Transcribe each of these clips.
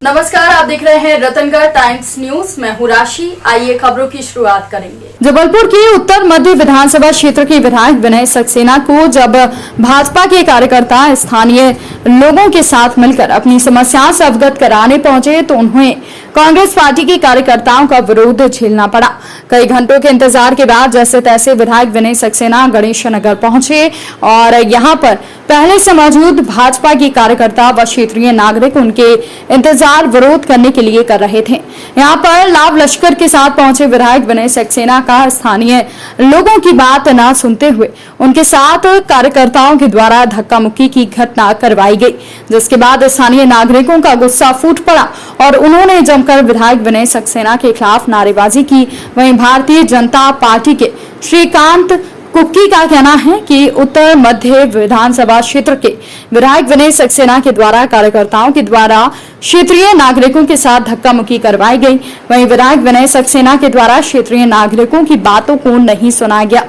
नमस्कार, आप देख रहे हैं रतनगढ़ टाइम्स न्यूज। मैं हूं राशि। आइए खबरों की शुरुआत करेंगे। जबलपुर के उत्तर मध्य विधानसभा क्षेत्र के विधायक विनय सक्सेना को जब भाजपा के कार्यकर्ता स्थानीय लोगों के साथ मिलकर अपनी समस्याओं से अवगत कराने पहुंचे तो उन्हें कांग्रेस पार्टी के कार्यकर्ताओं का विरोध झेलना पड़ा। कई घंटों के इंतजार के बाद जैसे तैसे विधायक विनय सक्सेना गणेश नगर पहुंचे और यहां पर पहले से मौजूद भाजपा की कार्यकर्ता व क्षेत्रीय नागरिक उनके इंतजार विरोध करने के लिए कर रहे थे। यहां पर लाभ लश्कर के साथ पहुंचे विधायक विनय सक्सेना का स्थानीय लोगों की बात न सुनते हुए उनके साथ कार्यकर्ताओं के द्वारा धक्का मुक्की की घटना करवाई गई, जिसके बाद स्थानीय नागरिकों का गुस्सा फूट पड़ा और उन्होंने जमकर विधायक विनय सक्सेना के खिलाफ नारेबाजी की। वहीं भारतीय जनता पार्टी के श्रीकांत कुक्की का कहना है कि उत्तर मध्य विधानसभा क्षेत्र के विधायक विनय सक्सेना के द्वारा कार्यकर्ताओं के द्वारा क्षेत्रीय नागरिकों के साथ धक्का मुक्की करवाई गई। वहीं विधायक विनय सक्सेना के द्वारा क्षेत्रीय नागरिकों की बातों को नहीं सुना गया।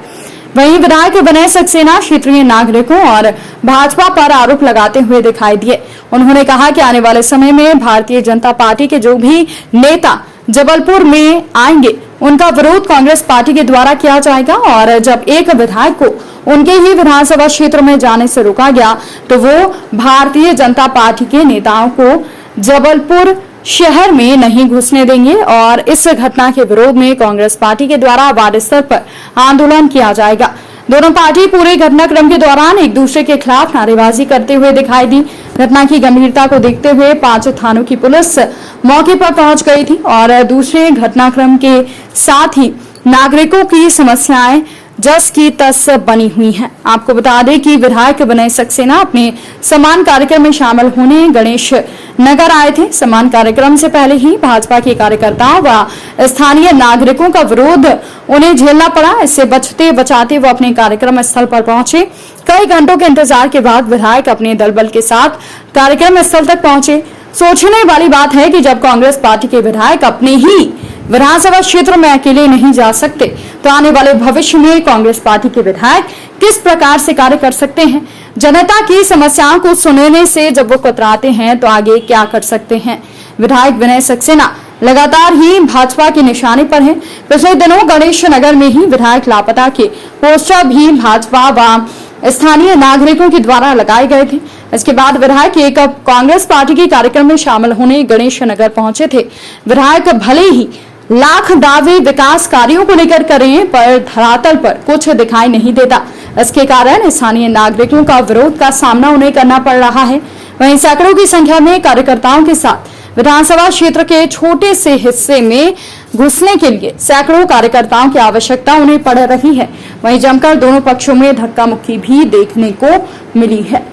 वहीं विधायक विनय सक्सेना क्षेत्रीय नागरिकों और भाजपा पर आरोप लगाते हुए दिखाई दिए। उन्होंने कहा कि आने वाले समय में भारतीय जनता पार्टी के जो भी नेता जबलपुर में आएंगे उनका विरोध कांग्रेस पार्टी के द्वारा किया जाएगा और जब एक विधायक को उनके ही विधानसभा क्षेत्र में जाने से रोका गया तो वो भारतीय जनता पार्टी के नेताओं को जबलपुर शहर में नहीं घुसने देंगे और इस घटना के विरोध में कांग्रेस पार्टी के द्वारा वार्ड स्तर पर आंदोलन किया जाएगा। दोनों पार्टी पूरे घटनाक्रम के दौरान एक दूसरे के खिलाफ नारेबाजी करते हुए दिखाई दी। घटना की गंभीरता को देखते हुए 5 थानों की पुलिस मौके पर पहुंच गई थी और दूसरे घटनाक्रम के साथ ही नागरिकों की समस्याएं जस की तस बनी हुई हैं। आपको बता दें कि विधायक विनय सक्सेना अपने सम्मान कार्यक्रम में शामिल होने गणेश नगर आए थे। सम्मान कार्यक्रम से पहले ही भाजपा के कार्यकर्ताओं व स्थानीय नागरिकों का विरोध उन्हें झेलना पड़ा। इससे बचते बचाते वो अपने कार्यक्रम स्थल पर पहुंचे। कई घंटों के इंतजार के बाद विधायक अपने दलबल के साथ कार्यक्रम स्थल तक पहुंचे। सोचने वाली बात है कि जब कांग्रेस पार्टी के विधायक अपने ही विधानसभा क्षेत्र में अकेले नहीं जा सकते तो आने वाले भविष्य में कांग्रेस पार्टी के विधायक किस प्रकार से कार्य कर सकते हैं। जनता की समस्याओं को सुनने से जब वो कतराते हैं तो आगे क्या कर सकते हैं। विधायक विनय सक्सेना लगातार ही भाजपा के निशाने पर हैं। पिछले दिनों गणेश नगर में ही विधायक लापता के पोस्टर भी भाजपा व स्थानीय नागरिकों के द्वारा लगाए गए थे। इसके बाद विधायक एक कांग्रेस पार्टी के कार्यक्रम में शामिल होने गणेश नगर पहुंचे थे। विधायक भले ही लाख दावे विकास कार्यों को लेकर करें पर धरातल पर कुछ दिखाई नहीं देता। इसके कारण स्थानीय नागरिकों का विरोध का सामना उन्हें करना पड़ रहा है। वहीं सैकड़ों की संख्या में कार्यकर्ताओं के साथ विधानसभा क्षेत्र के छोटे से हिस्से में घुसने के लिए सैकड़ों कार्यकर्ताओं की आवश्यकता उन्हें पड़ रही है। वहीं जमकर दोनों पक्षों में धक्का मुक्की भी देखने को मिली है।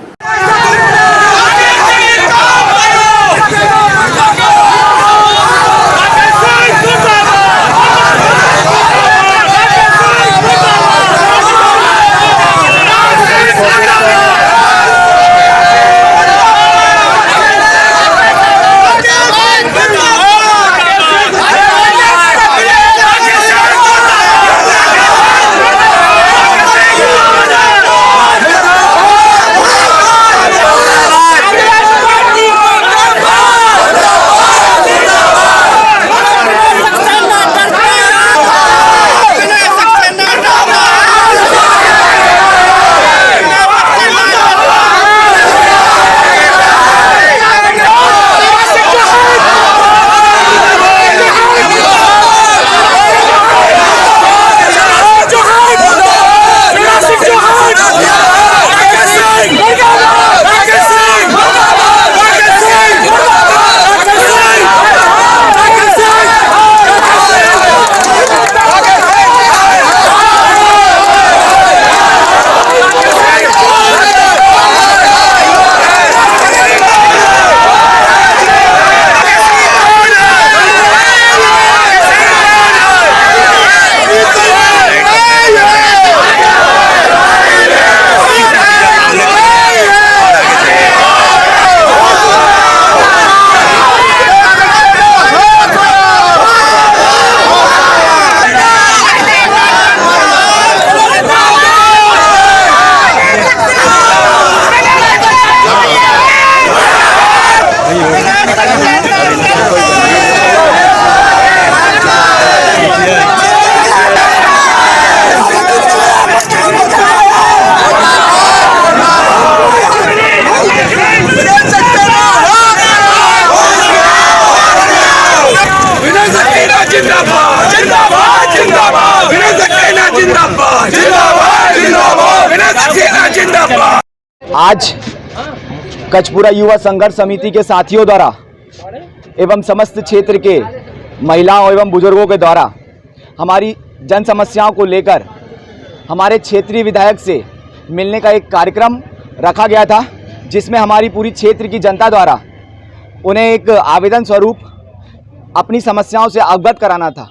जिंदाबाद जिंदाबाद जिंदाबाद विनय सक्सेना जिंदाबाद जिंदाबाद जिंदाबाद विनय सक्सेना जिंदाबाद। आज कचपुरा युवा संघर्ष समिति के साथियों द्वारा एवं समस्त क्षेत्र के महिलाओं एवं बुजुर्गों के द्वारा हमारी जन समस्याओं को लेकर हमारे क्षेत्रीय विधायक से मिलने का एक कार्यक्रम रखा गया था, जिसमें हमारी पूरी क्षेत्र की जनता द्वारा उन्हें एक आवेदन स्वरूप अपनी समस्याओं से अवगत कराना था।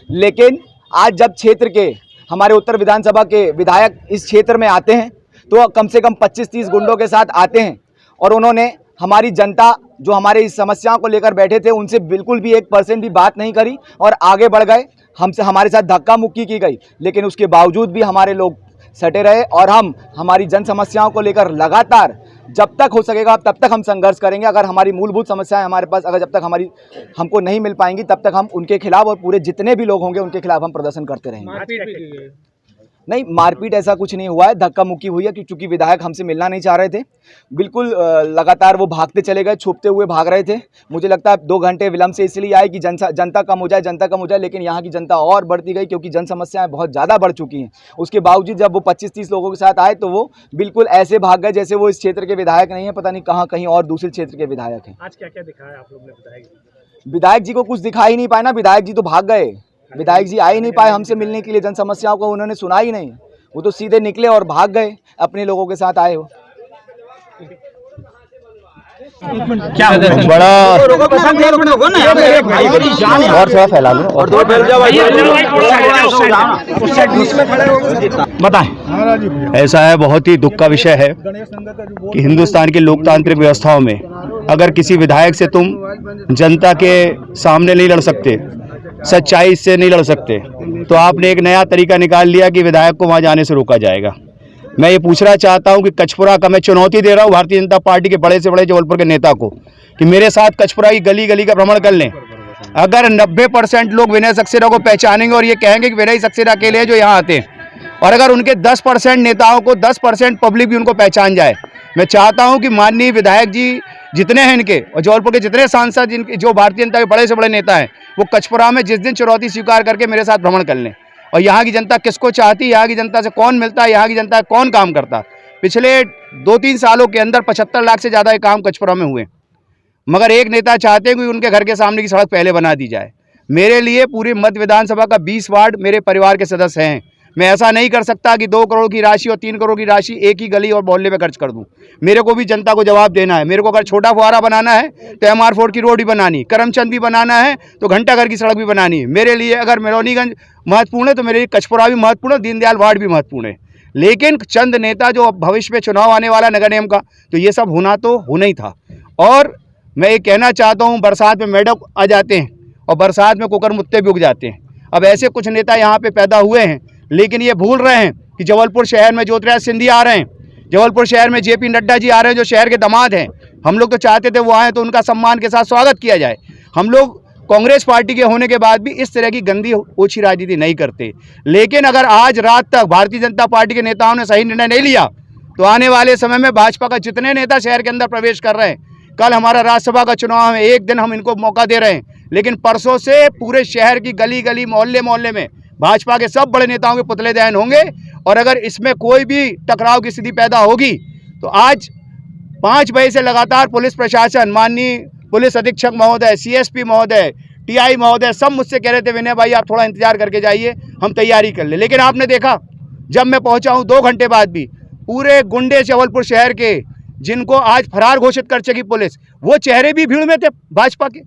लेकिन आज जब क्षेत्र के हमारे उत्तर विधानसभा के विधायक इस क्षेत्र में आते हैं तो कम से कम 25-30 गुंडों के साथ आते हैं और उन्होंने हमारी जनता जो हमारे इस समस्याओं को लेकर बैठे थे उनसे बिल्कुल भी 1% भी बात नहीं करी और आगे बढ़ गए। हमारे साथ धक्का मुक्की की गई, लेकिन उसके बावजूद भी हमारे लोग सटे रहे और हम हमारी जन समस्याओं को लेकर लगातार जब तक हो सकेगा तब तक हम संघर्ष करेंगे। अगर हमारी मूलभूत समस्याएं हमारे पास अगर जब तक हमको नहीं मिल पाएंगी तब तक हम उनके खिलाफ और पूरे जितने भी लोग होंगे उनके खिलाफ हम प्रदर्शन करते रहेंगे। नहीं, मारपीट ऐसा कुछ नहीं हुआ है, धक्का मुक्की हुई है क्योंकि विधायक हमसे मिलना नहीं चाह रहे थे। बिल्कुल लगातार वो भागते चले गए, छुपते हुए भाग रहे थे। मुझे लगता है 2 घंटे विलंब से इसलिए आए कि जनता कम हो जाए, लेकिन यहाँ की जनता और बढ़ती गई क्योंकि जन समस्याएं बहुत ज़्यादा बढ़ चुकी हैं। उसके बावजूद जब वो 25-30 लोगों के साथ आए तो वो बिल्कुल ऐसे भाग गए जैसे वो इस क्षेत्र के विधायक नहीं है, पता नहीं कहाँ कहीं और दूसरे क्षेत्र के विधायक हैं। आज क्या क्या दिखाया आप लोग ने विधायक जी को कुछ दिखा ही नहीं पाए ना, विधायक जी तो भाग गए। विधायक जी आ ही नहीं पाए हमसे मिलने के लिए, जन समस्याओं को उन्होंने सुना ही नहीं, वो तो सीधे निकले और भाग गए, अपने लोगों के साथ आए हो। क्या बड़ा और थोड़ा फैला लो और बताएं। ऐसा है, बहुत ही दुख का विषय है कि हिंदुस्तान की लोकतांत्रिक व्यवस्थाओं में अगर किसी विधायक से तुम जनता के सामने नहीं लड़ सकते, सच्चाई से नहीं लड़ सकते, तो आपने एक नया तरीका निकाल लिया कि विधायक को वहां जाने से रोका जाएगा। मैं ये पूछना चाहता हूं कि कचपुरा का मैं चुनौती दे रहा हूं भारतीय जनता पार्टी के बड़े से बड़े जबलपुर के नेता को कि मेरे साथ कचपुरा की गली गली का भ्रमण कर लें। अगर 90% लोग विनय सक्सेना को पहचानेंगे और ये कहेंगे कि विनय सक्सेना अकेले हैं जो यहाँ आते हैं, और अगर उनके 10% नेताओं को 10% पब्लिक भी उनको पहचान जाए, मैं चाहता हूं कि माननीय विधायक जी जितने हैं इनके और जबलपुर के जितने सांसद जिनके जो भारतीय जनता के बड़े से बड़े नेता हैं, वो कचपुरा में जिस दिन चुनौती स्वीकार करके मेरे साथ भ्रमण कर लें। और यहाँ की जनता किसको चाहती है, यहाँ की जनता से कौन मिलता है, यहाँ की जनता कौन काम करता। पिछले 2-3 सालों के अंदर 75 लाख से ज़्यादा काम कचपुरा में हुए, मगर एक नेता चाहते हैं कि उनके घर के सामने की सड़क पहले बना दी जाए। मेरे लिए पूरी मध्य विधानसभा का 20 वार्ड मेरे परिवार के सदस्य हैं। मैं ऐसा नहीं कर सकता कि 2 करोड़ की राशि और 3 करोड़ की राशि एक ही गली और मोहल्ले में खर्च कर दूं। मेरे को भी जनता को जवाब देना है। मेरे को अगर छोटा फुहारा बनाना है तो MR 4 की रोड भी बनानी, करमचंद भी बनाना है तो घंटाघर की सड़क भी बनानी है। मेरे लिए अगर मेरोनीगंज महत्वपूर्ण है तो मेरे लिए कचपुरा भी महत्वपूर्ण है, दीनदयाल वार्ड भी महत्वपूर्ण है। लेकिन चंद नेता जो भविष्य में चुनाव आने वाला नगर निगम का, तो ये सब होना तो होना ही था। और मैं ये कहना चाहता हूँ, बरसात में मेढक आ जाते हैं और बरसात में कुकर मुत्ते भी उग जाते हैं। अब ऐसे कुछ नेता यहाँ पे पैदा हुए हैं, लेकिन ये भूल रहे हैं कि जबलपुर शहर में ज्योतिराज सिंधिया आ रहे हैं, जबलपुर शहर में JP नड्डा जी आ रहे हैं जो शहर के दामाद हैं। हम लोग तो चाहते थे वो आए तो उनका सम्मान के साथ स्वागत किया जाए। हम लोग कांग्रेस पार्टी के होने के बाद भी इस तरह की गंदी ओछी राजनीति नहीं करते। लेकिन अगर आज रात तक भारतीय जनता पार्टी के नेताओं ने सही निर्णय नहीं लिया तो आने वाले समय में भाजपा का जितने नेता शहर के अंदर प्रवेश कर रहे हैं, कल हमारा राज्यसभा का चुनाव है, एक दिन हम इनको मौका दे रहे हैं, लेकिन परसों से पूरे शहर की गली गली मोहल्ले मोहल्ले में भाजपा के सब बड़े नेताओं के पुतले दहन होंगे। और अगर इसमें कोई भी टकराव की स्थिति पैदा होगी तो आज 5 बजे से लगातार पुलिस प्रशासन, माननीय पुलिस अधीक्षक महोदय, CSP महोदय, TI महोदय सब मुझसे कह रहे थे विनय भाई आप थोड़ा इंतजार करके जाइए, हम तैयारी कर ले। लेकिन आपने देखा जब मैं पहुंचा हूं 2 घंटे बाद भी पूरे गुंडे जबलपुर शहर के, जिनको आज फरार घोषित कर चुकी पुलिस, वो चेहरे भी भीड़ में थे भाजपा के।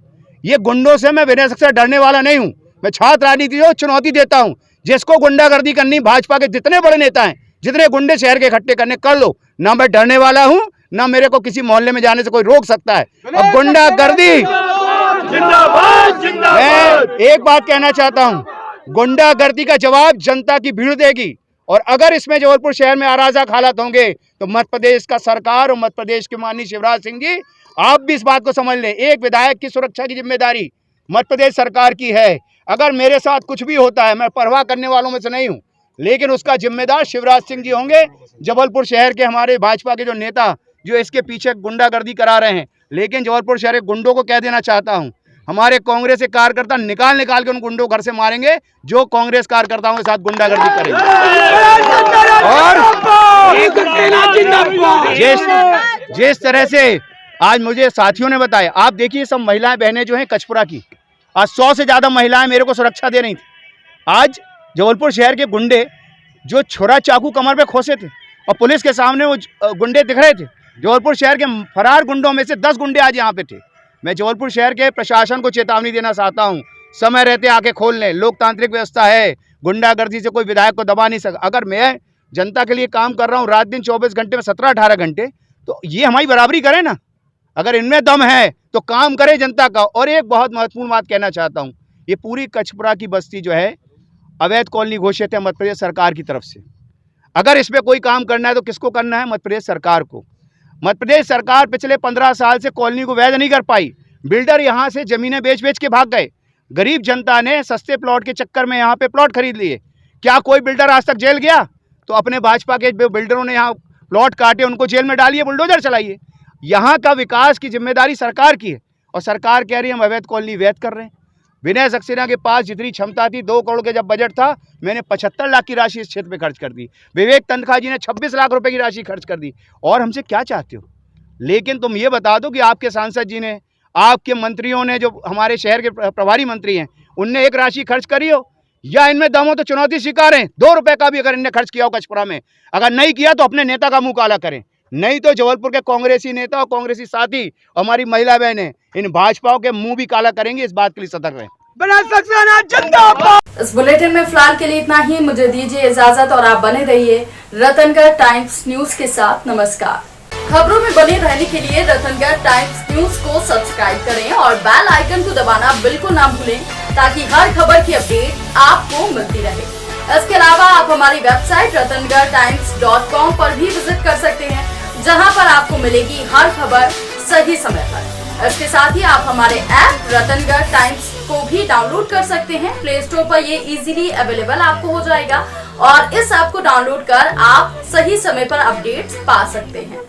ये गुंडों से मैं विनय सक्सेना डरने वाला नहीं हूँ। मैं छात्र राजनीति को चुनौती देता हूँ, जिसको गुंडागर्दी करनी भाजपा के जितने बड़े नेता हैं, जितने गुंडे शहर के इकट्ठे करने कर लो, ना मैं डरने वाला हूँ, ना मेरे को किसी मोहल्ले में जाने से कोई रोक सकता है। अब गुंडागर्दी, मैं एक बात कहना चाहता हूँ, गुंडागर्दी का जवाब जनता की भीड़ देगी। और अगर इसमें जबलपुर शहर में अराजक हालात होंगे तो मध्य प्रदेश का सरकार और मध्य प्रदेश के माननीय शिवराज सिंह जी, आप भी इस बात को समझ लें, एक विधायक की सुरक्षा की जिम्मेदारी मध्य प्रदेश सरकार की है। अगर मेरे साथ कुछ भी होता है, मैं परवाह करने वालों में से नहीं हूं, लेकिन उसका जिम्मेदार शिवराज सिंह जी होंगे, जबलपुर शहर के हमारे भाजपा के जो नेता जो इसके पीछे गुंडागर्दी करा रहे हैं। लेकिन जबलपुर शहर के गुंडों को कह देना चाहता हूं, हमारे कांग्रेस के कार्यकर्ता निकाल निकाल के उन गुंडों को घर से मारेंगे जो कांग्रेस कार्यकर्ताओं के साथ गुंडागर्दी करेंगे। और जिस तरह से आज मुझे साथियों ने बताया, आप देखिए सब महिलाएं बहनें जो हैं कचपुरा की, आज 100 से ज्यादा महिलाएं मेरे को सुरक्षा दे रही थी। आज जबलपुर शहर के गुंडे जो छुरा चाकू कमर पे खोसे थे और पुलिस के सामने वो गुंडे दिख रहे थे, जबलपुर शहर के फरार गुंडों में से 10 गुंडे आज यहाँ पे थे। मैं जबलपुर शहर के प्रशासन को चेतावनी देना चाहता हूँ, समय रहते आके खोल लें। लोकतांत्रिक व्यवस्था है, गुंडागर्दी से कोई विधायक को दबा नहीं सकता। अगर मैं जनता के लिए काम कर रहा हूँ रात दिन 24 घंटे में 17-18 घंटे, तो ये हमारी बराबरी करें ना। अगर इनमें दम है तो काम करे जनता का। और एक बहुत महत्वपूर्ण बात कहना चाहता हूँ, ये पूरी कचपुरा की बस्ती जो है अवैध कॉलोनी घोषित है मध्य प्रदेश सरकार की तरफ से। अगर इस पर कोई काम करना है तो किसको करना है? मध्य प्रदेश सरकार को। मध्य प्रदेश सरकार पिछले 15 साल से कॉलोनी को वैध नहीं कर पाई। बिल्डर यहाँ से जमीनें बेच बेच के भाग गए। गरीब जनता ने सस्ते प्लॉट के चक्कर में यहाँ पे प्लॉट खरीद लिए। क्या कोई बिल्डर आज तक जेल गया? तो अपने भाजपा के बिल्डरों ने यहाँ प्लॉट काटे, उनको जेल में डालिए, बुलडोजर चलाइए। यहाँ का विकास की जिम्मेदारी सरकार की है और सरकार कह रही है हम अवैध कॉलोनी वैध कर रहे हैं। विनय सक्सेना के पास जितनी क्षमता थी, 2 करोड़ के जब बजट था, मैंने 75 लाख की राशि इस क्षेत्र में खर्च कर दी। विवेक तनखा जी ने 26 लाख रुपए की राशि खर्च कर दी। और हमसे क्या चाहते हो? लेकिन तुम ये बता दो कि आपके सांसद जी ने, आपके मंत्रियों ने, जो हमारे शहर के प्रभारी मंत्री हैं, उनने एक राशि खर्च करी हो? या इनमें दम हो तो चुनौती स्वीकारें। 2 रुपए का भी अगर इनने खर्च किया हो कचपुरा में, अगर नहीं किया तो अपने नेता का मुंह काला करें। नहीं तो जबलपुर के कांग्रेसी नेता और कांग्रेसी साथी, हमारी महिला बहनें इन भाजपाओं के मुंह भी काला करेंगे। इस बात के लिए सतर्क रहें। इस बुलेटिन में फिलहाल के लिए इतना ही। मुझे दीजिए इजाजत और आप बने रहिए रतनगढ़ टाइम्स न्यूज के साथ। नमस्कार। खबरों में बने रहने के लिए रतनगढ़ टाइम्स न्यूज को सब्सक्राइब करें और बेल आइकन को दबाना बिल्कुल ना भूलें, ताकि हर खबर की अपडेट आपको मिलती रहे। इसके अलावा आप हमारी वेबसाइट ratangartimes.com पर भी विजिट कर सकते हैं, जहां पर आपको मिलेगी हर खबर सही समय पर। इसके साथ ही आप हमारे ऐप रतनगढ़ टाइम्स को भी डाउनलोड कर सकते हैं। प्ले स्टोर पर ये इजीली अवेलेबल आपको हो जाएगा और इस ऐप को डाउनलोड कर आप सही समय पर अपडेट्स पा सकते हैं।